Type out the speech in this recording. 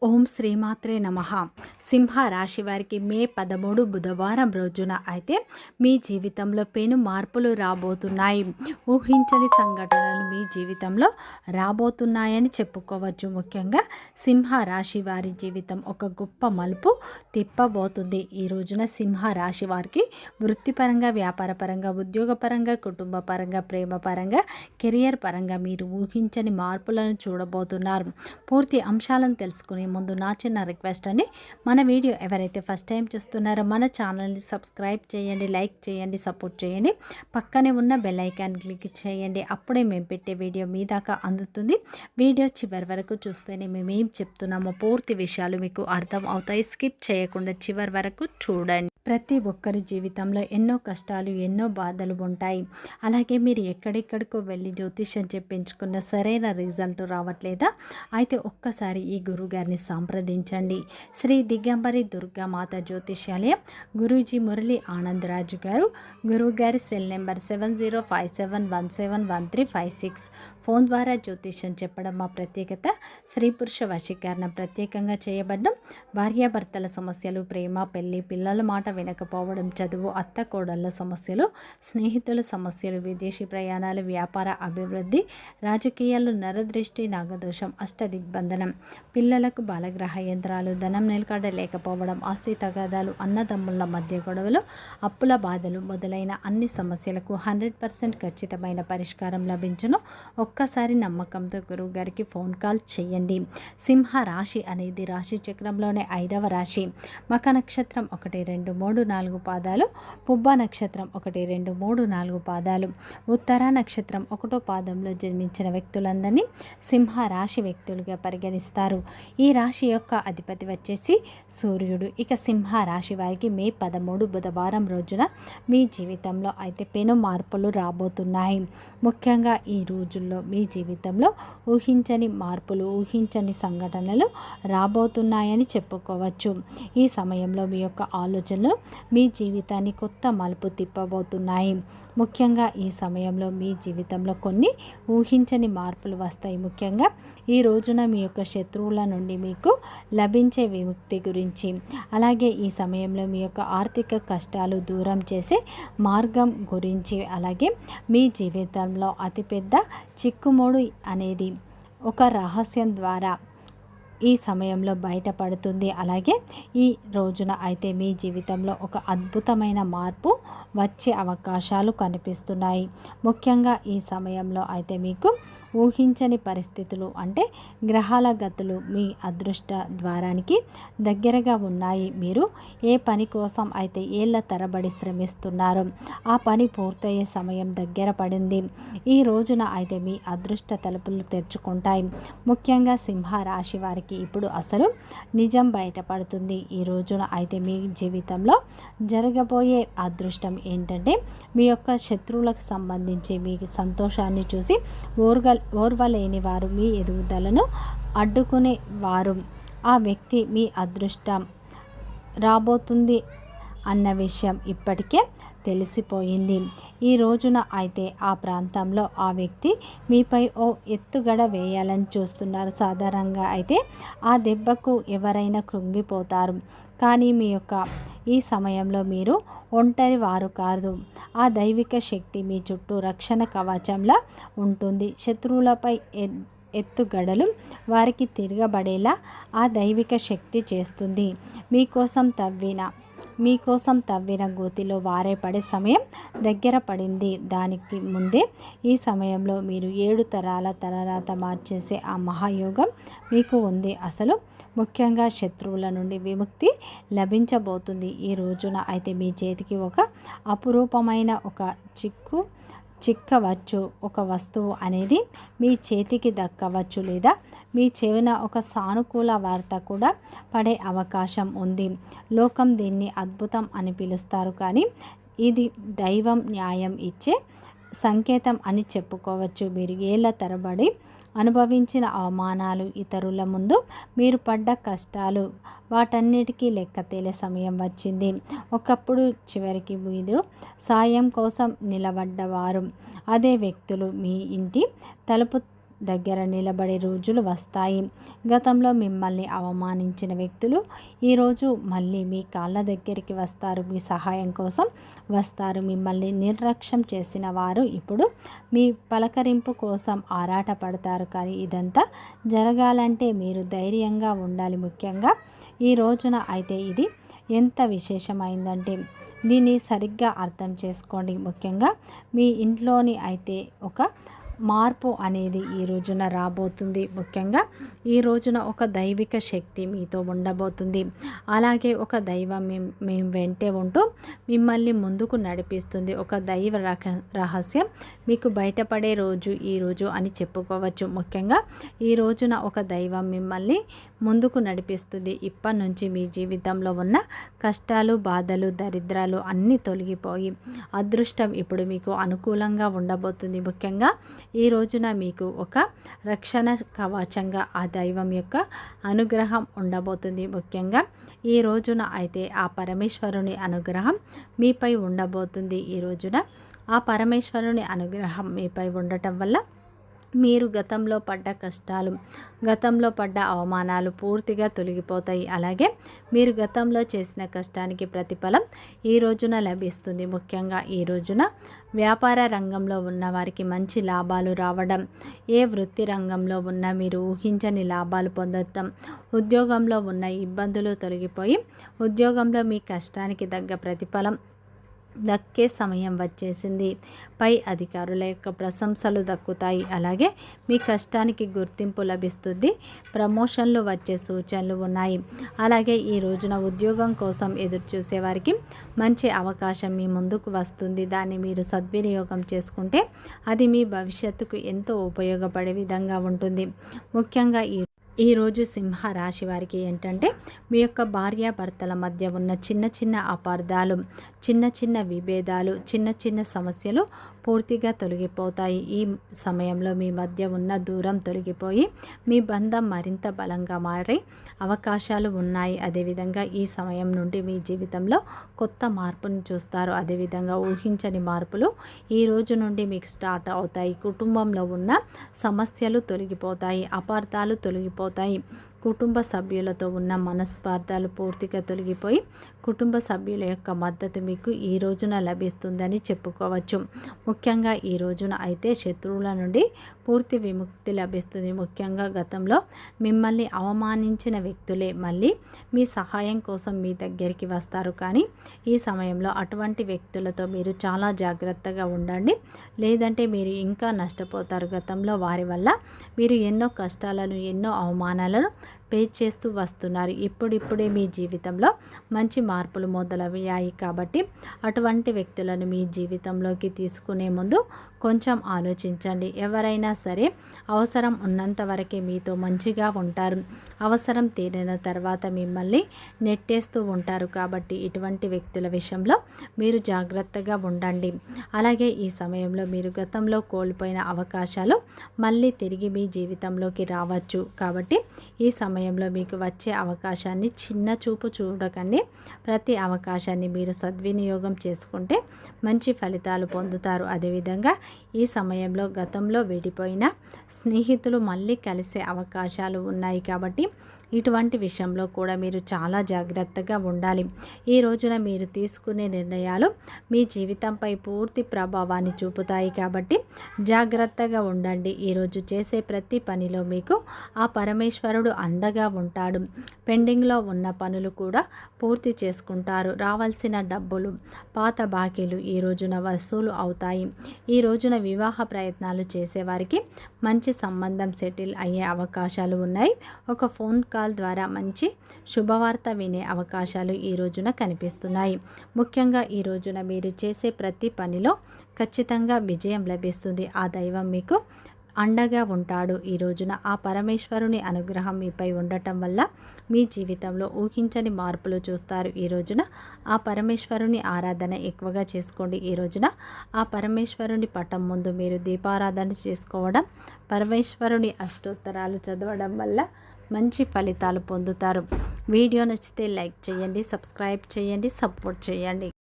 ఓం శ్రీమాత్రే నమః. సింహ రాశి వారికి మే 13 బుధవారం రోజున అయితే మీ జీవితంలో పెను మార్పులు రాబోతున్నాయి. ఊహించని సంఘటనలు మీ జీవితంలో రాబోతున్నాయని చెప్పుకోవచ్చు. ముఖ్యంగా సింహ రాశి వారి జీవితం ఒక గొప్ప మలుపు తిప్పబోతుంది. ఈ రోజున సింహ రాశి వారికి వృత్తిపరంగా, వ్యాపారపరంగా, ఉద్యోగపరంగా, కుటుంబ పరంగా, ప్రేమ పరంగా, కెరియర్ పరంగా మీరు ఊహించని మార్పులను చూడబోతున్నారు. పూర్తి అంశాలను తెలుసుకునే ముందు నా చిన్న రిక్వెస్ట్ అండి, మన వీడియో ఎవరైతే ఫస్ట్ టైం చూస్తున్నారో మన ఛానల్ని సబ్స్క్రైబ్ చేయండి, లైక్ చేయండి, సపోర్ట్ చేయండి. పక్కనే ఉన్న బెల్ ఐకాన్ క్లిక్ చేయండి. అప్పుడే మేము పెట్టే వీడియో మీ దాకా అందుతుంది. వీడియో చివరి వరకు చూస్తేనే మేము ఏం చెప్తున్నామో పూర్తి విషయాలు మీకు అర్థం అవుతాయి. స్కిప్ చేయకుండా చివరి వరకు చూడండి. ప్రతి ఒక్కరి జీవితంలో ఎన్నో కష్టాలు, ఎన్నో బాధలు ఉంటాయి. అలాగే మీరు ఎక్కడెక్కడికో వెళ్ళి జ్యోతిష్యం చెప్పించుకున్న సరైన రిజల్ట్ రావట్లేదా? అయితే ఒక్కసారి ఈ గురువుగారిని సంప్రదించండి. శ్రీ దిగంబరి దుర్గామాత జ్యోతిష్యాలయం, గురూజీ మురళి ఆనందరాజు గారు. గురువుగారి సెల్ నెంబర్ 7057171356. ఫోన్ ద్వారా జ్యోతిష్యం చెప్పడం మా ప్రత్యేకత. స్త్రీ పురుష వశీకరణ ప్రత్యేకంగా చేయబడ్డం. భార్యాభర్తల సమస్యలు, ప్రేమ, పెళ్లి, పిల్లల మాట వినకపోవడం, చదువు, అత్త కోడళ్ళ సమస్యలు, స్నేహితుల సమస్యలు, విదేశీ ప్రయాణాలు, వ్యాపార అభివృద్ధి, రాజకీయాలు, నరదృష్టి, నాగదోషం, అష్టదిగ్బంధనం, పిల్లలకు బాలగ్రహ యంత్రాలు, ధనం నిలకడ లేకపోవడం, ఆస్తి తగాదాలు, అన్నదమ్ముల మధ్య గొడవలు, అప్పుల బాధలు మొదలైన అన్ని సమస్యలకు 100% ఖచ్చితమైన పరిష్కారం లభించును. ఒక్కసారి నమ్మకంతో గురువు గారికి ఫోన్ కాల్ చేయండి. సింహ రాశి అనేది రాశి చక్రంలోనే 5వ రాశి. మఖ నక్షత్రం 1, 2, 3, 4 పాదాలు, పుబ్బ నక్షత్రం 1, 2, 3, 4 పాదాలు, ఉత్తర నక్షత్రం 1వ పాదంలో జన్మించిన వ్యక్తులందరినీ సింహ రాశి వ్యక్తులుగా పరిగణిస్తారు. ఈ రాశి యొక్క అధిపతి వచ్చేసి సూర్యుడు. ఇక సింహ రాశి వారికి మే 13 బుధవారం రోజున మీ జీవితంలో అయితే పెను మార్పులు రాబోతున్నాయి. ముఖ్యంగా ఈ రోజుల్లో మీ జీవితంలో ఊహించని మార్పులు, ఊహించని సంఘటనలు రాబోతున్నాయని చెప్పుకోవచ్చు. ఈ సమయంలో మీ యొక్క ఆలోచనలు మీ జీవితాన్ని కొత్త మలుపు తిప్పబోతున్నాయి. ముఖ్యంగా ఈ సమయంలో మీ జీవితంలో కొన్ని ఊహించని మార్పులు వస్తాయి. ముఖ్యంగా ఈ రోజున మీ యొక్క శత్రువుల నుండి మీకు లభించే విముక్తి గురించి, అలాగే ఈ సమయంలో మీ యొక్క ఆర్థిక కష్టాలు దూరం చేసే మార్గం గురించి, అలాగే మీ జీవితంలో అతిపెద్ద చిక్కుముడి అనేది ఒక రహస్యం ద్వారా ఈ సమయంలో బయటపడుతుంది. అలాగే ఈ రోజున అయితే మీ జీవితంలో ఒక అద్భుతమైన మార్పు వచ్చే అవకాశాలు కనిపిస్తున్నాయి. ముఖ్యంగా ఈ సమయంలో అయితే మీకు ఊహించని పరిస్థితులు, అంటే గ్రహాల గతులు మీ అదృష్ట ద్వారానికి దగ్గరగా ఉన్నాయి. మీరు ఏ పని కోసం అయితే ఏళ్ల తరబడి శ్రమిస్తున్నారో ఆ పని పూర్తయ్యే సమయం దగ్గర పడింది. ఈ రోజున అయితే మీ అదృష్ట తలుపులు తెరుచుకుంటాయి. ముఖ్యంగా సింహ రాశి వారికి ఇప్పుడు అసలు నిజం బయటపడుతుంది. ఈ రోజున అయితే మీ జీవితంలో జరగబోయే అదృష్టం ఏంటంటే, మీ యొక్క శత్రువులకు సంబంధించి మీ సంతోషాన్ని చూసి ఓర్వలేని వారు, మీ ఎదుగుదలను అడ్డుకునే వారు, ఆ వ్యక్తి మీ అదృష్టం రాబోతుంది అన్న విషయం ఇప్పటికే తెలిసిపోయింది. ఈ రోజున అయితే ఆ ప్రాంతంలో ఆ వ్యక్తి మీపై ఓ ఎత్తుగడ వేయాలని చూస్తున్నారు. సాధారణంగా అయితే ఆ దెబ్బకు ఎవరైనా కృంగిపోతారు. కానీ మీ యొక్క ఈ సమయంలో మీరు ఒంటరి వారు కాదు. ఆ దైవిక శక్తి మీ చుట్టూ రక్షణ కవచంలా ఉంటుంది. శత్రువులపై ఎత్తుగడలు వారికి తిరగబడేలా ఆ దైవిక శక్తి చేస్తుంది. మీకోసం తవ్విన గోతిలో వారే పడే సమయం దగ్గర పడింది. దానికి ముందే ఈ సమయంలో మీరు 7 తరాల తలరాత మార్చేసే ఆ మహాయోగం మీకు ఉంది. అసలు ముఖ్యంగా శత్రువుల నుండి విముక్తి లభించబోతుంది. ఈ రోజున అయితే మీ చేతికి ఒక అపురూపమైన ఒక చిక్కవచ్చు, ఒక వస్తువు అనేది మీ చేతికి దక్కవచ్చు, లేదా మీ చెవిన ఒక సానుకూల వార్త కూడా పడే అవకాశం ఉంది. లోకం దీన్ని అద్భుతం అని పిలుస్తారు, కానీ ఇది దైవం న్యాయం ఇచ్చే సంకేతం అని చెప్పుకోవచ్చు. మీరు ఏళ్ల తరబడి అనుభవించిన అవమానాలు, ఇతరుల ముందు మీరు పడ్డ కష్టాలు, వాటన్నిటికీ లెక్క తేలే సమయం వచ్చింది. ఒకప్పుడు చివరికి మీరు సాయం కోసం నిలబడ్డవారు, అదే వ్యక్తులు మీ ఇంటి తలుపు దగ్గర నిలబడే రోజులు వస్తాయి. గతంలో మిమ్మల్ని అవమానించిన వ్యక్తులు ఈరోజు మళ్ళీ మీ కాళ్ళ దగ్గరికి వస్తారు, మీ సహాయం కోసం వస్తారు. మిమ్మల్ని నిర్లక్ష్యం చేసిన వారు ఇప్పుడు మీ పలకరింపు కోసం ఆరాటపడతారు. కానీ ఇదంతా జరగాలంటే మీరు ధైర్యంగా ఉండాలి. ముఖ్యంగా ఈ రోజున అయితే ఇది ఎంత విశేషమైందంటే దీన్ని సరిగ్గా అర్థం చేసుకోండి. ముఖ్యంగా మీ ఇంట్లోని అయితే ఒక మార్పు అనేది ఈ రోజున రాబోతుంది. ముఖ్యంగా ఈ రోజున ఒక దైవిక శక్తి మీతో ఉండబోతుంది. అలాగే ఒక దైవం మీ వెంటే ఉంటూ మిమ్మల్ని ముందుకు నడిపిస్తుంది. ఒక దైవ రహస్యం మీకు బయటపడే రోజు ఈ రోజు అని చెప్పుకోవచ్చు. ముఖ్యంగా ఈ రోజున ఒక దైవం మిమ్మల్ని ముందుకు నడిపిస్తుంది. ఇప్పటి నుంచి మీ జీవితంలో ఉన్న కష్టాలు, బాధలు, దరిద్రాలు అన్నీ తొలగిపోయి అదృష్టం ఇప్పుడు మీకు అనుకూలంగా ఉండబోతుంది. ముఖ్యంగా ఈ రోజున మీకు ఒక రక్షణ కవచంగా ఆ దైవం యొక్క అనుగ్రహం ఉండబోతుంది. ముఖ్యంగా ఈ రోజున అయితే ఆ పరమేశ్వరుని అనుగ్రహం మీపై ఉండబోతుంది. ఈ రోజున ఆ పరమేశ్వరుని అనుగ్రహం మీపై ఉండటం వల్ల మీరు గతంలో పడ్డ కష్టాలు, గతంలో పడ్డ అవమానాలు పూర్తిగా తొలగిపోతాయి. అలాగే మీరు గతంలో చేసిన కష్టానికి ప్రతిఫలం ఈ రోజున లభిస్తుంది. ముఖ్యంగా ఈ రోజున వ్యాపార రంగంలో ఉన్న వారికి మంచి లాభాలు రావడం, ఏ వృత్తి రంగంలో ఉన్నా మీరు ఊహించని లాభాలు పొందటం, ఉద్యోగంలో ఉన్న ఇబ్బందులు తొలగిపోయి ఉద్యోగంలో మీ కష్టానికి తగ్గ ప్రతిఫలం దక్కే సమయం వచ్చేసింది. పై అధికారుల యొక్క ప్రశంసలు దక్కుతాయి. అలాగే మీ కష్టానికి గుర్తింపు లభిస్తుంది. ప్రమోషన్లు వచ్చే సూచనలు ఉన్నాయి. అలాగే ఈ రోజున ఉద్యోగం కోసం ఎదురు చూసేవారికి మంచి అవకాశం మీ ముందుకు వస్తుంది. దాన్ని మీరు సద్వినియోగం చేసుకుంటే అది మీ భవిష్యత్తుకు ఎంతో ఉపయోగపడే విధంగా ఉంటుంది. ముఖ్యంగా ఈరోజు సింహ రాశి వారికి ఏంటంటే మీ యొక్క భార్యాభర్తల మధ్య ఉన్న చిన్న చిన్న అపార్థాలు, చిన్న చిన్న విభేదాలు, చిన్న చిన్న సమస్యలు పూర్తిగా తొలగిపోతాయి. ఈ సమయంలో మీ మధ్య ఉన్న దూరం తొలగిపోయి మీ బంధం మరింత బలంగా మారే అవకాశాలు ఉన్నాయి. అదేవిధంగా ఈ సమయం నుండి మీ జీవితంలో కొత్త మార్పును చూస్తారు. అదేవిధంగా ఊహించని మార్పులు ఈ రోజు నుండి మీకు స్టార్ట్ అవుతాయి. కుటుంబంలో ఉన్న సమస్యలు తొలగిపోతాయి, అపార్థాలు తొలగిపోతాయి. కుటుంబ సభ్యులతో ఉన్న మనస్పార్థాలు పూర్తిగా తొలగిపోయి కుటుంబ సభ్యుల యొక్క మద్దతు మీకు ఈ రోజున లభిస్తుందని చెప్పుకోవచ్చు. ముఖ్యంగా ఈ రోజున అయితే శత్రువుల నుండి పూర్తి విముక్తి లభిస్తుంది. ముఖ్యంగా గతంలో మిమ్మల్ని అవమానించిన వ్యక్తులే మళ్ళీ మీ సహాయం కోసం మీ దగ్గరికి వస్తారు. కానీ ఈ సమయంలో అటువంటి వ్యక్తులతో మీరు చాలా జాగ్రత్తగా ఉండండి, లేదంటే మీరు ఇంకా నష్టపోతారు. గతంలో వారి వల్ల మీరు ఎన్నో కష్టాలను, ఎన్నో అవమానాలను పే చేస్తూ వస్తున్నారు. ఇప్పుడిప్పుడే మీ జీవితంలో మంచి మార్పులు మొదలయ్యాయి. కాబట్టి అటువంటి వ్యక్తులను మీ జీవితంలోకి తీసుకునే ముందు కొంచెం ఆలోచించండి. ఎవరైనా సరే అవసరం ఉన్నంత వరకే మీతో మంచిగా ఉంటారు. అవసరం తీరిన తర్వాత మిమ్మల్ని నెట్టేస్తూ ఉంటారు. కాబట్టి ఇటువంటి వ్యక్తుల విషయంలో మీరు జాగ్రత్తగా ఉండండి. అలాగే ఈ సమయంలో మీరు గతంలో కోల్పోయిన అవకాశాలు మళ్ళీ తిరిగి మీ జీవితంలోకి రావచ్చు. కాబట్టి ఈ సమయంలో మీకు వచ్చే అవకాశాన్ని చిన్న చూపు చూడకండి. ప్రతి అవకాశాన్ని మీరు సద్వినియోగం చేసుకుంటే మంచి ఫలితాలు పొందుతారు. అదేవిధంగా ఈ సమయంలో గతంలో విడిపోయిన స్నేహితులు మళ్ళీ కలిసే అవకాశాలు ఉన్నాయి. కాబట్టి ఇటువంటి విషయంలో కూడా మీరు చాలా జాగ్రత్తగా ఉండాలి. ఈ రోజున మీరు తీసుకునే నిర్ణయాలు మీ జీవితంపై పూర్తి ప్రభావాన్ని చూపుతాయి. కాబట్టి జాగ్రత్తగా ఉండండి. ఈరోజు చేసే ప్రతి పనిలో మీకు ఆ పరమేశ్వరుడు అండగా ఉంటాడు. పెండింగ్లో ఉన్న పనులు కూడా పూర్తి చేసుకుంటారు. రావాల్సిన డబ్బులు, పాత బాకీలు ఈ రోజున వసూలు అవుతాయి. ఈ రోజున వివాహ ప్రయత్నాలు చేసేవారికి మంచి సంబంధం సెటిల్ అయ్యే అవకాశాలు ఉన్నాయి. ఒక ఫోన్ కాల్ ద్వారా మంచి శుభవార్త వినే అవకాశాలు ఈ రోజున కనిపిస్తున్నాయి. ముఖ్యంగా ఈ రోజున మీరు చేసే ప్రతి పనిలో ఖచ్చితంగా విజయం లభిస్తుంది. ఆ దైవం మీకు అండగా ఉంటాడు. ఈ రోజున ఆ పరమేశ్వరుని అనుగ్రహం మీపై ఉండటం వల్ల మీ జీవితంలో ఊహించని మార్పులు చూస్తారు. ఈ రోజున ఆ పరమేశ్వరుని ఆరాధన ఎక్కువగా చేసుకోండి. ఈ రోజున ఆ పరమేశ్వరుని పటం ముందు మీరు దీపారాధన చేసుకోవడం, పరమేశ్వరుని అష్టోత్తరాలు చదవడం వల్ల మంచి ఫలితాలు పొందుతారు. వీడియో నచ్చితే లైక్ చేయండి, సబ్స్క్రైబ్ చేయండి, సపోర్ట్ చేయండి.